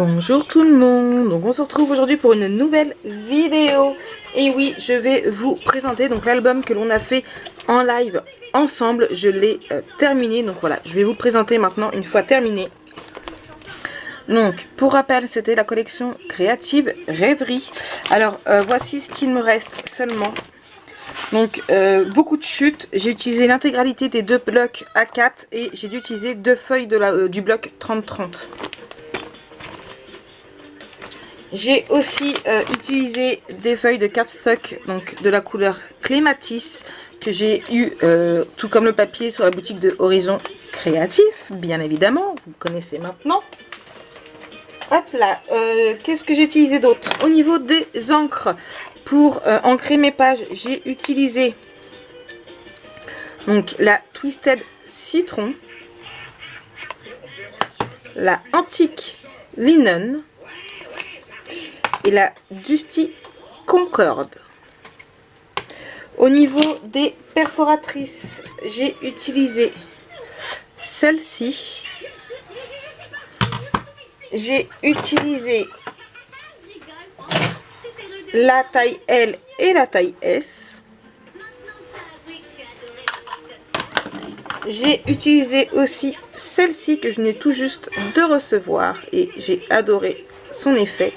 Bonjour tout le monde, donc on se retrouve aujourd'hui pour une nouvelle vidéo. Et oui, je vais vous présenter donc l'album que l'on a fait en live ensemble. Je l'ai terminé, donc voilà, je vais vous présenter maintenant une fois terminé. Donc pour rappel, c'était la collection créative Rêverie. Alors voici ce qu'il me reste seulement. Donc beaucoup de chutes, j'ai utilisé l'intégralité des deux blocs A4 et j'ai dû utiliser deux feuilles de du bloc 30-30. J'ai aussi utilisé des feuilles de cardstock, donc de la couleur Clématis, que j'ai eu tout comme le papier sur la boutique de Horizon Créatif, bien évidemment, vous connaissez maintenant. Hop là, qu'est-ce que j'ai utilisé d'autre? Au niveau des encres, pour ancrer mes pages, j'ai utilisé donc la Twisted Citron, la Antique Linen et la Dusty Concorde. Au niveau des perforatrices, j'ai utilisé celle-ci. J'ai utilisé la taille L et la taille S. J'ai utilisé aussi celle-ci que je venais tout juste de recevoir et j'ai adoré son effet.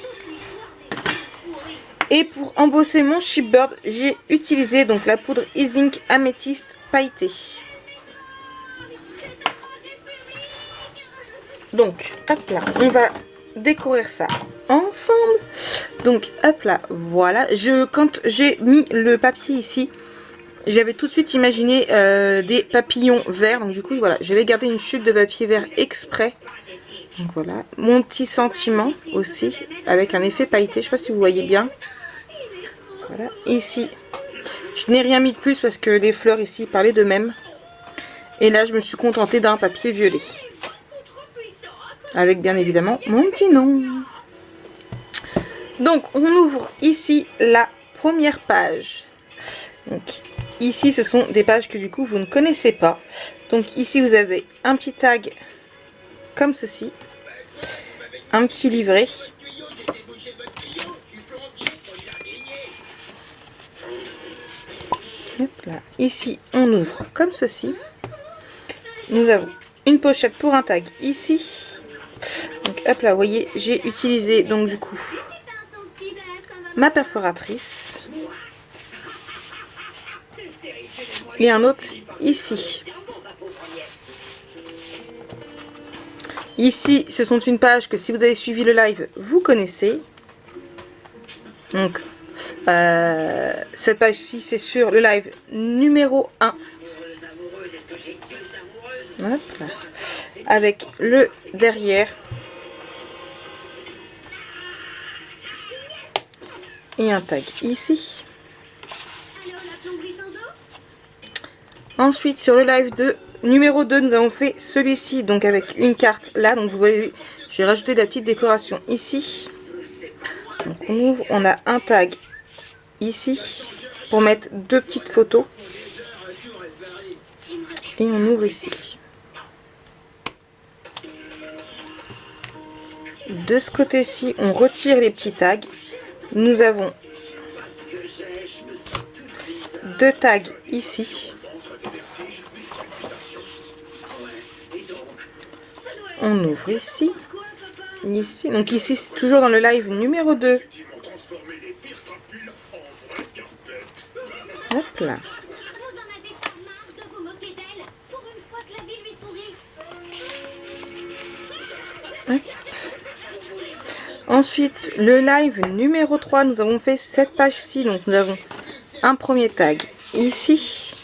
Et pour embosser mon chipboard, j'ai utilisé donc la poudre E-Zinc améthyste pailletée. Donc, hop là, on va découvrir ça ensemble. Donc, hop là, voilà. Quand j'ai mis le papier ici, j'avais tout de suite imaginé des papillons verts. Donc, du coup, voilà, je vais garder une chute de papier vert exprès. Donc, voilà, mon petit sentiment aussi, avec un effet pailleté. Je ne sais pas si vous voyez bien. Voilà, ici, je n'ai rien mis de plus parce que les fleurs ici parlaient d'eux-mêmes. Et là, je me suis contentée d'un papier violet. Avec bien évidemment mon petit nom. Donc, on ouvre ici la première page. Donc, ici, ce sont des pages que du coup, vous ne connaissez pas. Donc, ici, vous avez un petit tag comme ceci. Un petit livret. Hop là. Ici, on ouvre comme ceci. Nous avons une pochette pour un tag ici. Donc hop là, vous voyez, j'ai utilisé donc du coup ma perforatrice. Et un autre ici. Ici, ce sont une page que si vous avez suivi le live, vous connaissez. Donc, cette page-ci, c'est sur le live numéro 1. Hop là. Avec le derrière. Et un tag ici. Ensuite, sur le live de numéro 2, nous avons fait celui-ci, donc avec une carte là. Donc vous voyez, j'ai rajouté de la petite décoration ici. Donc on ouvre, on a un tag ici pour mettre deux petites photos. Et on ouvre ici. De ce côté-ci, on retire les petits tags. Nous avons deux tags ici. On ouvre ici. Ici. Donc ici, c'est toujours dans le live numéro 2. Hop là. Hop. Ensuite, le live numéro 3, nous avons fait cette page-ci. Donc, nous avons un premier tag ici.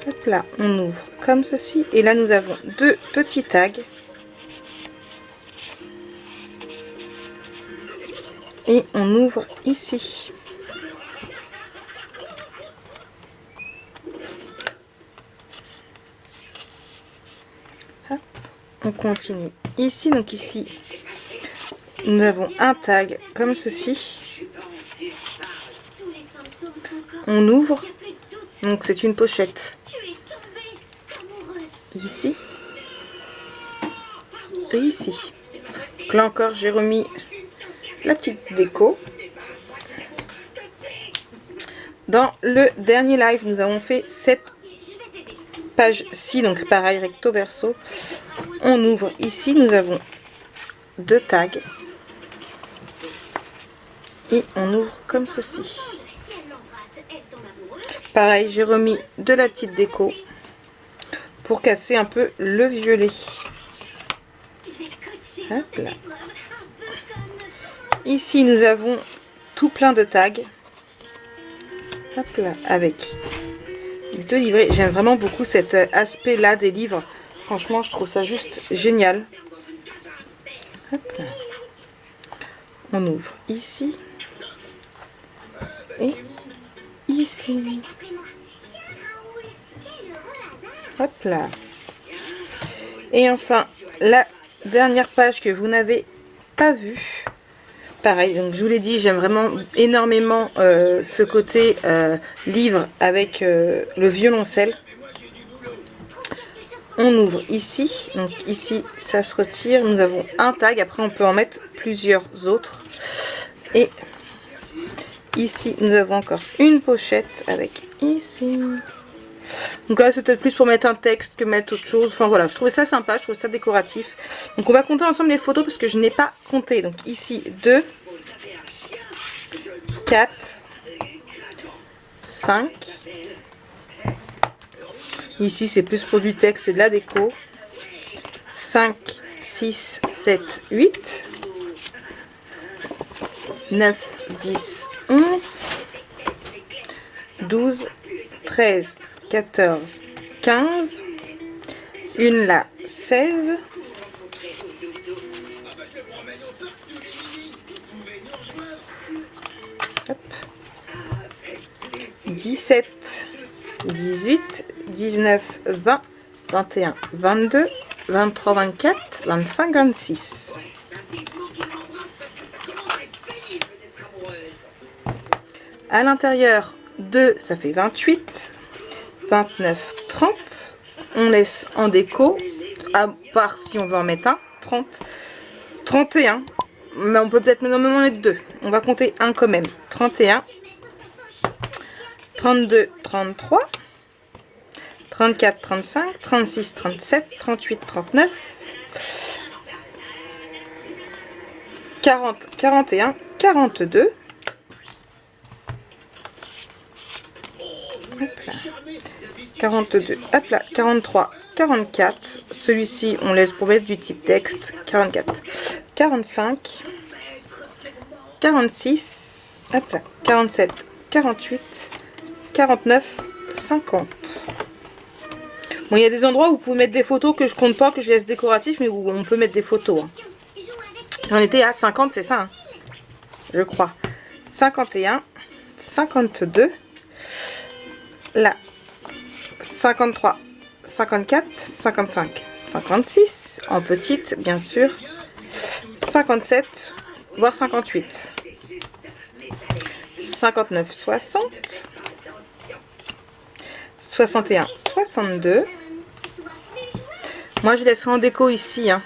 Hop là, on ouvre comme ceci. Et là, nous avons deux petits tags. Et on ouvre ici. Hop. On continue ici. Donc, ici, nous avons un tag comme ceci. On ouvre. Donc c'est une pochette. Ici. Et ici. Donc là encore, j'ai remis la petite déco. Dans le dernier live, nous avons fait cette page-ci, donc pareil, recto verso. On ouvre ici, nous avons 2 tags. Et on ouvre comme ceci. Pareil, j'ai remis de la petite déco pour casser un peu le violet. Hop là. Ici, nous avons tout plein de tags. Hop là, avec 2 livrets. J'aime vraiment beaucoup cet aspect-là des livres. Franchement, je trouve ça juste génial. Hop là. On ouvre ici. Et ici. Hop là. Et enfin, la dernière page que vous n'avez pas vue. Pareil, donc je vous l'ai dit, j'aime vraiment énormément ce côté livre avec le violoncelle. On ouvre ici, donc ici ça se retire, nous avons un tag, après on peut en mettre plusieurs autres. Et ici nous avons encore une pochette avec ici. Donc là c'est peut-être plus pour mettre un texte que mettre autre chose. Enfin voilà, je trouvais ça sympa, je trouvais ça décoratif. Donc on va compter ensemble les photos parce que je n'ai pas compté. Donc ici 2, 4, 5. Ici c'est plus pour du texte et de la déco. 5, 6, 7, 8. 9, 10, 11. 12, 13, 14, 15, une là, 16, hop. 17, 18, 19, 20, 21, 22, 23, 24, 25, 26. À l'intérieur, 2, ça fait 28. 29, 30. On laisse en déco, à part si on veut en mettre un. 30, 31. Mais on peut peut-être même en mettre 2. On va compter un quand même. 31, 32, 33, 34, 35, 36, 37, 38, 39, 40, 41, 42. Hop là. 42, hop là, 43, 44, celui-ci on laisse pour mettre du type texte, 44, 45, 46, hop là, 47, 48, 49, 50. Bon, il y a des endroits où vous pouvez mettre des photos que je compte pas, que je laisse décoratif, mais où on peut mettre des photos. Hein. J'en étais à 50, c'est ça, hein, je crois. 51, 52, là. 53, 54, 55, 56, en petite bien sûr, 57, voire 58, 59, 60, 61, 62, moi je laisserai en déco ici, hein.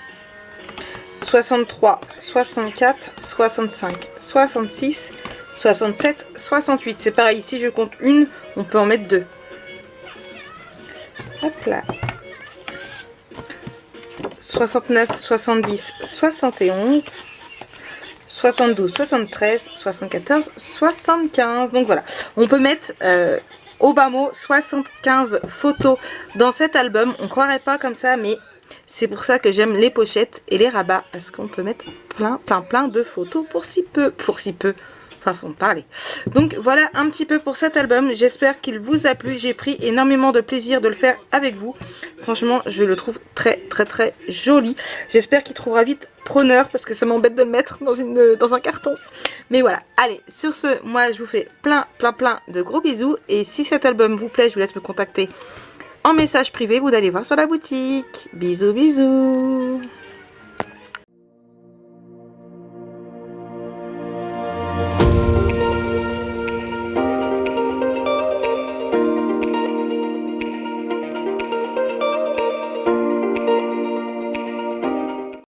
63, 64, 65, 66, 67, 68, c'est pareil, ici je compte une, on peut en mettre 2. Hop là. 69, 70, 71, 72, 73, 74, 75. Donc voilà, on peut mettre au bas mot 75 photos dans cet album. On croirait pas comme ça, mais c'est pour ça que j'aime les pochettes et les rabats, parce qu'on peut mettre plein de photos pour si peu. Façon de parler. Donc voilà un petit peu pour cet album, j'espère qu'il vous a plu, j'ai pris énormément de plaisir de le faire avec vous, franchement je le trouve très joli, j'espère qu'il trouvera vite preneur parce que ça m'embête de le mettre dans un carton, mais voilà, allez sur ce, moi je vous fais plein de gros bisous, et si cet album vous plaît, je vous laisse me contacter en message privé ou d'aller voir sur la boutique, bisous.